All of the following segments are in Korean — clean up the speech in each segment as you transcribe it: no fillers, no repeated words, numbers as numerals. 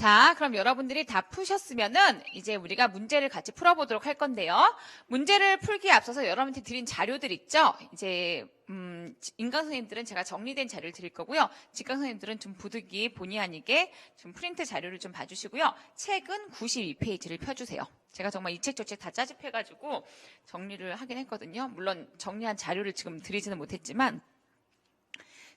자, 그럼 여러분들이 다 푸셨으면은 이제 우리가 문제를 같이 풀어보도록 할 건데요. 문제를 풀기에 앞서서 여러분한테 드린 자료들 있죠? 이제 인강 선생님들은 제가 정리된 자료를 드릴 거고요. 직강 선생님들은 좀 부득이 본의 아니게 좀 프린트 자료를 좀 봐주시고요. 책은 92페이지를 펴주세요. 제가 정말 이 책 저 책 다 짜집해가지고 정리를 하긴 했거든요. 물론 정리한 자료를 지금 드리지는 못했지만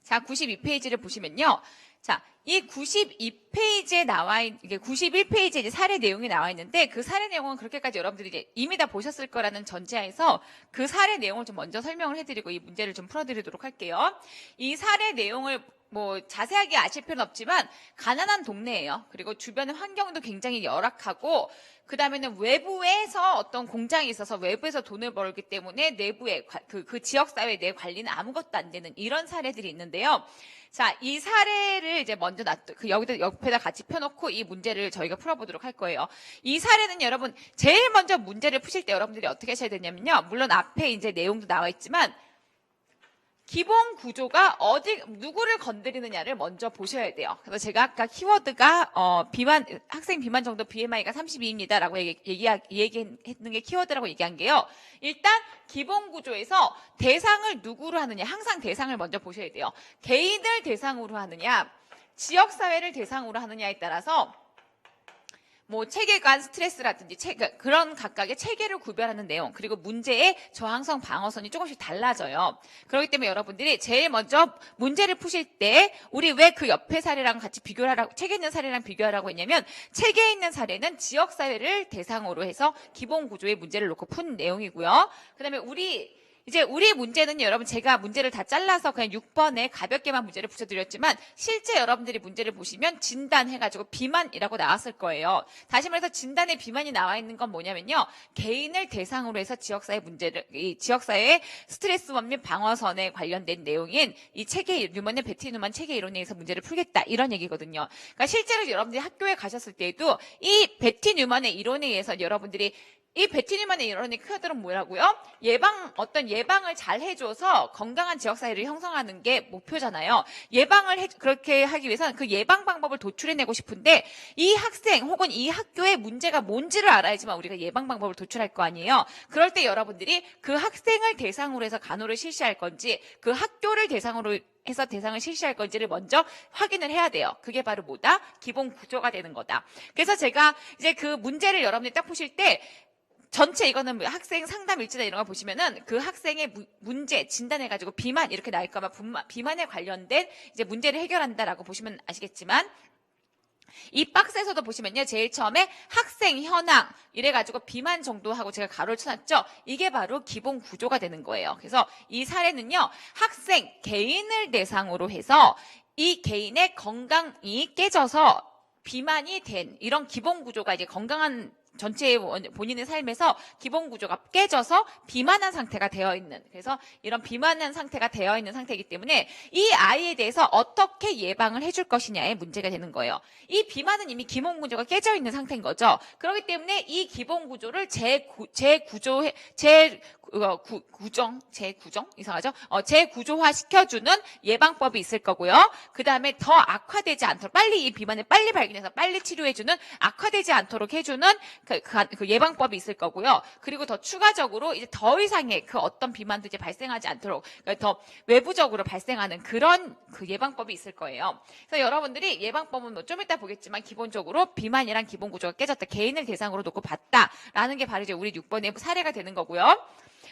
자, 92페이지를 보시면요. 자, 이 92페이지에 이게 91페이지에 이제 사례 내용이 나와 있는데 그 사례 내용은 그렇게까지 여러분들이 이제 이미 다 보셨을 거라는 전제하에서 그 사례 내용을 좀 먼저 설명을 해드리고 이 문제를 좀 풀어드리도록 할게요. 이 사례 내용을 뭐 자세하게 아실 필요는 없지만 가난한 동네예요. 그리고 주변의 환경도 굉장히 열악하고 그 다음에는 외부에서 어떤 공장이 있어서 외부에서 돈을 벌기 때문에 내부에 그 지역사회 내 관리는 아무것도 안 되는 이런 사례들이 있는데요. 자, 이 사례를 이제 먼저 여기다 옆에다 같이 펴놓고 이 문제를 저희가 풀어보도록 할 거예요. 이 사례는 여러분 제일 먼저 문제를 푸실 때 여러분들이 어떻게 하셔야 되냐면요. 물론 앞에 이제 내용도 나와 있지만 기본 구조가 누구를 건드리느냐를 먼저 보셔야 돼요. 그래서 제가 아까 키워드가, 학생 비만 정도 BMI가 32입니다. 라고 얘기했는 게 키워드라고 얘기한 게요. 일단, 기본 구조에서 대상을 누구로 하느냐, 항상 대상을 먼저 보셔야 돼요. 개인을 대상으로 하느냐, 지역사회를 대상으로 하느냐에 따라서 뭐 체계간 스트레스라든지 그런 각각의 체계를 구별하는 내용 그리고 문제의 저항성 방어선이 조금씩 달라져요. 그렇기 때문에 여러분들이 제일 먼저 문제를 푸실 때 우리 왜 그 옆에 사례랑 같이 비교를 하라고 책에 있는 사례랑 비교하라고 했냐면 책에 있는 사례는 지역사회를 대상으로 해서 기본 구조의 문제를 놓고 푼 내용이고요. 그 다음에 우리 문제는 여러분 제가 문제를 다 잘라서 그냥 6번에 가볍게만 문제를 붙여드렸지만 실제 여러분들이 문제를 보시면 진단해가지고 비만이라고 나왔을 거예요. 다시 말해서 진단에 비만이 나와 있는 건 뭐냐면요. 개인을 대상으로 해서 이 지역사회의 스트레스 원및 방어선에 관련된 내용인 이 뉴먼의 베티 뉴먼 체계 이론에 의해서 문제를 풀겠다. 이런 얘기거든요. 그러니까 실제로 여러분들이 학교에 가셨을 때에도 이 베티 뉴먼의 이론에 의해서 여러분들이 이 베티 뉴먼의 이론의 키워드는 뭐라고요? 어떤 예방을 잘 해줘서 건강한 지역사회를 형성하는 게 목표잖아요. 그렇게 하기 위해서는 그 예방 방법을 도출해내고 싶은데 이 학생 혹은 이 학교의 문제가 뭔지를 알아야지만 우리가 예방 방법을 도출할 거 아니에요. 그럴 때 여러분들이 그 학생을 대상으로 해서 간호를 실시할 건지 그 학교를 대상으로 해서 대상을 실시할 건지를 먼저 확인을 해야 돼요. 그게 바로 뭐다? 기본 구조가 되는 거다. 그래서 제가 이제 그 문제를 여러분들이 딱 보실 때 전체 이거는 학생 상담 일지나 이런 거 보시면은 그 학생의 문제 진단해가지고 비만 이렇게 나올 거면 비만에 관련된 이제 문제를 해결한다라고 보시면 아시겠지만 이 박스에서도 보시면요. 제일 처음에 학생 현황 이래가지고 비만 정도 하고 제가 가로를 쳐놨죠. 이게 바로 기본 구조가 되는 거예요. 그래서 이 사례는요. 학생 개인을 대상으로 해서 이 개인의 건강이 깨져서 비만이 된 이런 기본 구조가 이제 건강한 전체의 본인의 삶에서 기본 구조가 깨져서 비만한 상태가 되어 있는 그래서 이런 비만한 상태가 되어 있는 상태이기 때문에 이 아이에 대해서 어떻게 예방을 해줄 것이냐의 문제가 되는 거예요. 이 비만은 이미 기본 구조가 깨져 있는 상태인 거죠. 그렇기 때문에 이 기본 구조를 재구조화 시켜주는 예방법이 있을 거고요. 그 다음에 더 악화되지 않도록 빨리 이 비만을 빨리 발견해서 빨리 치료해주는 악화되지 않도록 해주는 그 예방법이 있을 거고요. 그리고 더 추가적으로 이제 더 이상의 그 어떤 비만도 이제 발생하지 않도록 그러니까 더 외부적으로 발생하는 그런 그 예방법이 있을 거예요. 그래서 여러분들이 예방법은 뭐 좀 이따 보겠지만 기본적으로 비만이란 기본 구조가 깨졌다. 개인을 대상으로 놓고 봤다라는 게 바로 이제 우리 6번의 사례가 되는 거고요.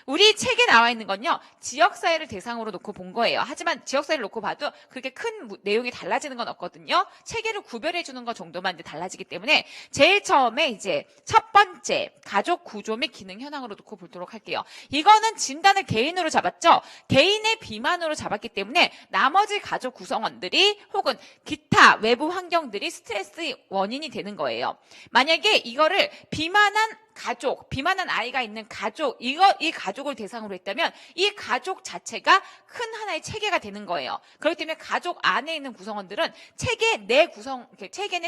우리 책에 나와 있는 건요. 지역사회를 대상으로 놓고 본 거예요. 하지만 지역사회를 놓고 봐도 그렇게 큰 내용이 달라지는 건 없거든요. 체계를 구별해 주는 것 정도만 이제 달라지기 때문에 제일 처음에 이제 첫 번째 가족 구조 및 기능 현황으로 놓고 보도록 할게요. 이거는 진단을 개인으로 잡았죠. 개인의 비만으로 잡았기 때문에 나머지 가족 구성원들이 혹은 기타 외부 환경들이 스트레스의 원인이 되는 거예요. 만약에 이거를 비만한 가족, 비만한 아이가 있는 가족, 이 가족을 대상으로 했다면 이 가족 자체가 큰 하나의 체계가 되는 거예요. 그렇기 때문에 가족 안에 있는 구성원들은 체계 내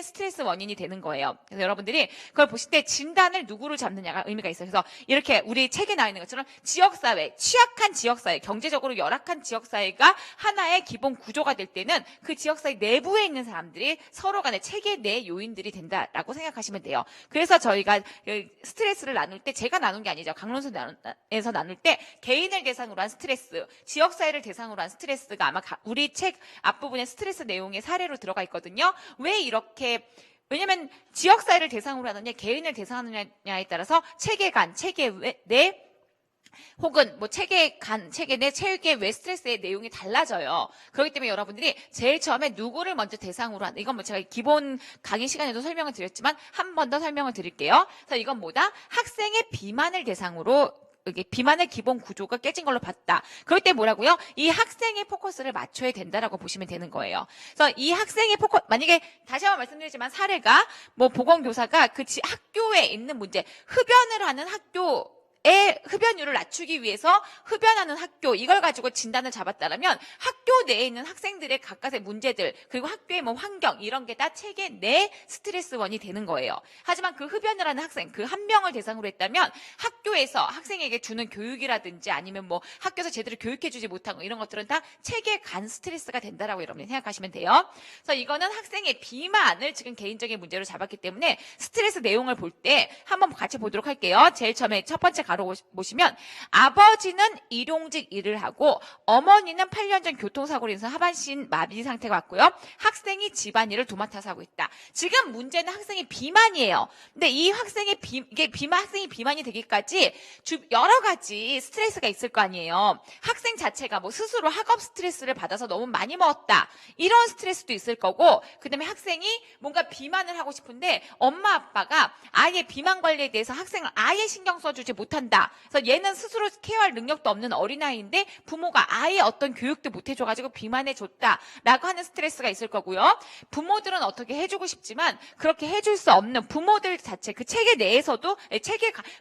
스트레스 원인이 되는 거예요. 그래서 여러분들이 그걸 보실 때 진단을 누구를 잡느냐가 의미가 있어요. 그래서 이렇게 우리 책에 나와 있는 것처럼 지역사회, 취약한 지역사회, 경제적으로 열악한 지역사회가 하나의 기본 구조가 될 때는 그 지역사회 내부에 있는 사람들이 서로 간의 체계 내 요인들이 된다라고 생각하시면 돼요. 그래서 저희가 스트레스를 나눌 때 제가 나눈 게 아니죠. 강론서에서 나눌 때 개인을 대상으로 한 스트레스, 지역사회를 대상으로 한 스트레스가 아마 우리 책 앞부분에 스트레스 내용의 사례로 들어가 있거든요. 왜 이렇게 왜냐면 지역사회를 대상으로 하느냐 개인을 대상으로 하느냐에 따라서 체계 간, 체계 내 혹은 뭐 체계 내, 체계 외 스트레스의 내용이 달라져요. 그렇기 때문에 여러분들이 제일 처음에 누구를 먼저 대상으로 하는, 이건 뭐 제가 기본 강의 시간에도 설명을 드렸지만 한 번 더 설명을 드릴게요. 그래서 이건 뭐다? 학생의 비만을 대상으로 이게 비만의 기본 구조가 깨진 걸로 봤다. 그럴 때 뭐라고요? 이 학생의 포커스를 맞춰야 된다라고 보시면 되는 거예요. 그래서 이 학생의 만약에 다시 한번 말씀드리지만 사례가 뭐 보건교사가 그 학교에 있는 문제, 흡연을 하는 학교 흡연율을 낮추기 위해서 흡연하는 학교 이걸 가지고 진단을 잡았다면 학교 내에 있는 학생들의 각각의 문제들 그리고 학교의 뭐 환경 이런 게 다 체계 내 스트레스원이 되는 거예요. 하지만 그 흡연을 하는 학생 그 한 명을 대상으로 했다면 학교에서 학생에게 주는 교육이라든지 아니면 뭐 학교에서 제대로 교육해주지 못한 거 이런 것들은 다 체계 간 스트레스가 된다라고 여러분이 생각하시면 돼요. 그래서 이거는 학생의 비만을 지금 개인적인 문제로 잡았기 때문에 스트레스 내용을 볼 때 한번 같이 보도록 할게요. 제일 처음에 첫 번째 가로 보시면 아버지는 일용직 일을 하고 어머니는 8년 전 교통사고로 인해서 하반신 마비 상태가 왔고요. 학생이 집안일을 도맡아서 하고 있다. 지금 문제는 학생의 비만이에요. 근데 이 학생이 비만이 되기까지 여러 가지 스트레스가 있을 거 아니에요. 학생 자체가 뭐 스스로 학업 스트레스를 받아서 너무 많이 먹었다. 이런 스트레스도 있을 거고 그다음에 학생이 뭔가 비만을 하고 싶은데 엄마 아빠가 아예 비만 관리에 대해서 학생을 아예 신경 써주지 못한다. 그래서 얘는 스스로 케어할 능력도 없는 어린아이인데 부모가 아예 어떤 교육도 못 해줘가지고 비만해줬다라고 하는 스트레스가 있을 거고요. 부모들은 어떻게 해주고 싶지만 그렇게 해줄 수 없는 부모들 자체 그 체계 내에서도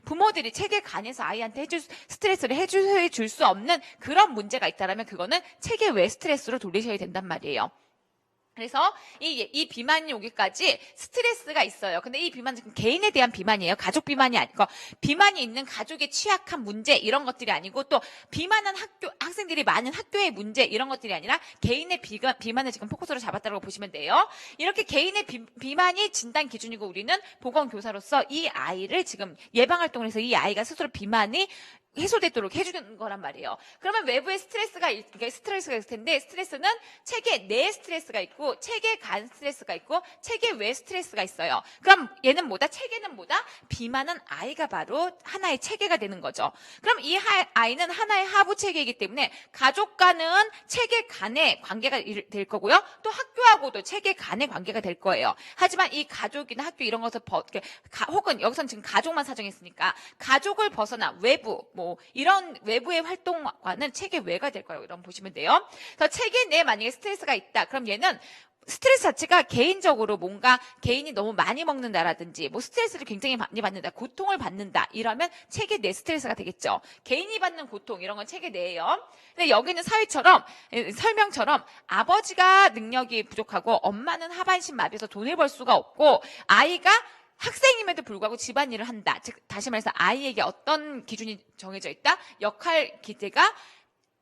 부모들이 체계 간에서 아이한테 스트레스를 해줄 수 없는 그런 문제가 있다라면 그거는 체계 외 스트레스로 돌리셔야 된단 말이에요. 그래서 이 비만이 오기까지 스트레스가 있어요. 근데 이 비만은 개인에 대한 비만이에요. 가족 비만이 아니고 비만이 있는 가족의 취약한 문제 이런 것들이 아니고 또 비만한 학생들이 많은 학교의 문제 이런 것들이 아니라 개인의 비만을 지금 포커스로 잡았다고 보시면 돼요. 이렇게 개인의 비만이 진단 기준이고 우리는 보건교사로서 이 아이를 지금 예방활동을 해서 이 아이가 스스로 비만이 해소되도록 해주는 거란 말이에요. 그러면 외부에 스트레스가 있을 텐데 스트레스는 체계 내 스트레스가 있고 체계 간 스트레스가 있고 체계 외 스트레스가 있어요. 그럼 얘는 뭐다? 체계는 뭐다? 비만은 아이가 바로 하나의 체계가 되는 거죠. 그럼 이 아이는 하나의 하부 체계이기 때문에 가족과는 체계 간의 관계가 될 거고요. 또 학교하고도 체계 간의 관계가 될 거예요. 하지만 이 가족이나 학교 이런 것을 혹은 여기서는 지금 가족만 사정했으니까 가족을 벗어나 외부 이런 외부의 활동과는 체계 외가 될 거예요. 이런 보시면 돼요. 그래서 체계 내에 만약에 스트레스가 있다. 그럼 얘는 스트레스 자체가 개인적으로 뭔가 개인이 너무 많이 먹는다라든지 뭐 스트레스를 굉장히 많이 받는다. 고통을 받는다. 이러면 체계 내 스트레스가 되겠죠. 개인이 받는 고통 이런 건 체계 내예요. 근데 여기는 설명처럼 아버지가 능력이 부족하고 엄마는 하반신 마비에서 돈을 벌 수가 없고 아이가 학생임에도 불구하고 집안일을 한다. 즉 다시 말해서 아이에게 어떤 기준이 정해져 있다? 역할 기대가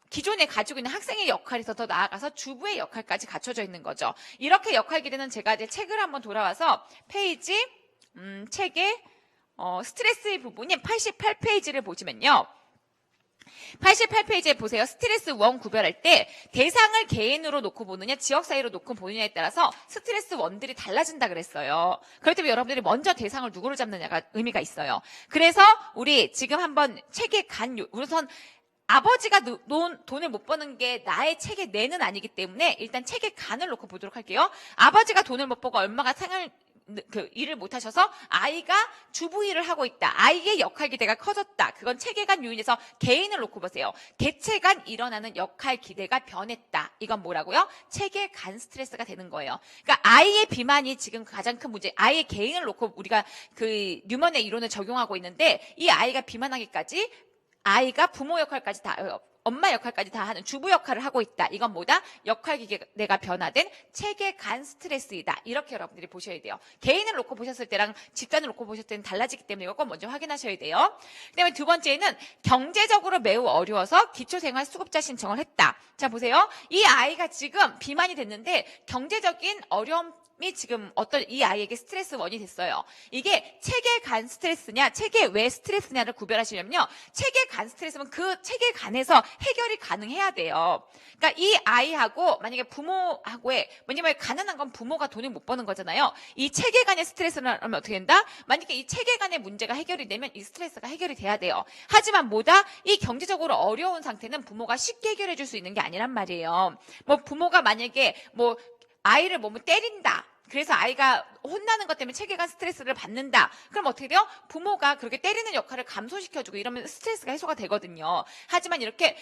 기존에 가지고 있는 학생의 역할에서 더 나아가서 주부의 역할까지 갖춰져 있는 거죠. 이렇게 역할 기대는 제가 이제 책을 한번 돌아와서 페이지 책의 스트레스의 부분이 88페이지를 보시면요. 88페이지에 보세요. 스트레스 원 구별할 때 대상을 개인으로 놓고 보느냐 지역사회로 놓고 보느냐에 따라서 스트레스 원들이 달라진다 그랬어요. 그렇기 때문에 여러분들이 먼저 대상을 누구로 잡느냐가 의미가 있어요. 그래서 우리 지금 한번 책의 우선 아버지가 돈을 못 버는 게 나의 체계 내는 아니기 때문에 일단 체계 간을 놓고 보도록 할게요. 아버지가 돈을 못 벌고 얼마가 상을 그 일을 못 하셔서 아이가 주부 일을 하고 있다. 아이의 역할 기대가 커졌다. 그건 체계간 요인에서 개인을 놓고 보세요. 개체간 일어나는 역할 기대가 변했다. 이건 뭐라고요? 체계간 스트레스가 되는 거예요. 그러니까 아이의 비만이 지금 가장 큰 문제. 아이의 개인을 놓고 우리가 그 뉴먼의 이론을 적용하고 있는데 이 아이가 비만하기까지 아이가 부모 역할까지 다 엄마 역할까지 다 하는 주부 역할을 하고 있다. 이건 뭐다? 역할 기대가 변화된 체계간 스트레스이다. 이렇게 여러분들이 보셔야 돼요. 개인을 놓고 보셨을 때랑 집단을 놓고 보셨을 때는 달라지기 때문에 이거 꼭 먼저 확인하셔야 돼요. 그다음에 두 번째는 경제적으로 매우 어려워서 기초생활 수급자 신청을 했다. 자 보세요. 이 아이가 지금 비만이 됐는데 경제적인 어려움 이 지금 어떤 이 아이에게 스트레스 원이 됐어요. 이게 체계 간 스트레스냐 체계 외 스트레스냐를 구별하시려면요. 체계 간 스트레스면 그 체계 간에서 해결이 가능해야 돼요. 그러니까 이 아이하고 만약에 부모하고의 왜냐면 가난한 건 부모가 돈을 못 버는 거잖아요. 이 체계 간의 스트레스는 하면 어떻게 된다? 만약에 이 체계 간의 문제가 해결이 되면 이 스트레스가 해결이 돼야 돼요. 하지만 뭐다? 이 경제적으로 어려운 상태는 부모가 쉽게 해결해 줄 수 있는 게 아니란 말이에요. 뭐 부모가 만약에 뭐 아이를 몸을 때린다. 그래서 아이가 혼나는 것 때문에 체계간 스트레스를 받는다. 그럼 어떻게 돼요? 부모가 그렇게 때리는 역할을 감소시켜주고 이러면 스트레스가 해소가 되거든요. 하지만 이렇게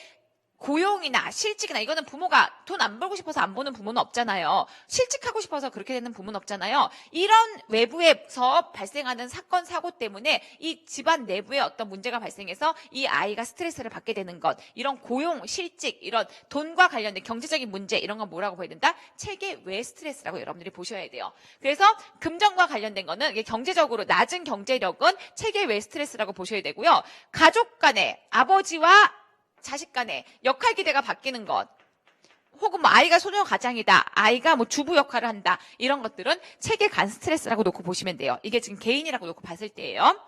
고용이나 실직이나 이거는 부모가 돈 안 벌고 싶어서 안 보는 부모는 없잖아요. 실직하고 싶어서 그렇게 되는 부모는 없잖아요. 이런 외부에서 발생하는 사건, 사고 때문에 이 집안 내부에 어떤 문제가 발생해서 이 아이가 스트레스를 받게 되는 것. 이런 고용, 실직, 이런 돈과 관련된 경제적인 문제 이런 건 뭐라고 봐야 된다? 체계 외 스트레스라고 여러분들이 보셔야 돼요. 그래서 금전과 관련된 거는 이게 경제적으로 낮은 경제력은 체계 외 스트레스라고 보셔야 되고요. 가족 간에 아버지와 자식 간에 역할 기대가 바뀌는 것 혹은 뭐 아이가 소녀 가장이다. 아이가 뭐 주부 역할을 한다. 이런 것들은 체계 간 스트레스라고 놓고 보시면 돼요. 이게 지금 개인이라고 놓고 봤을 때예요.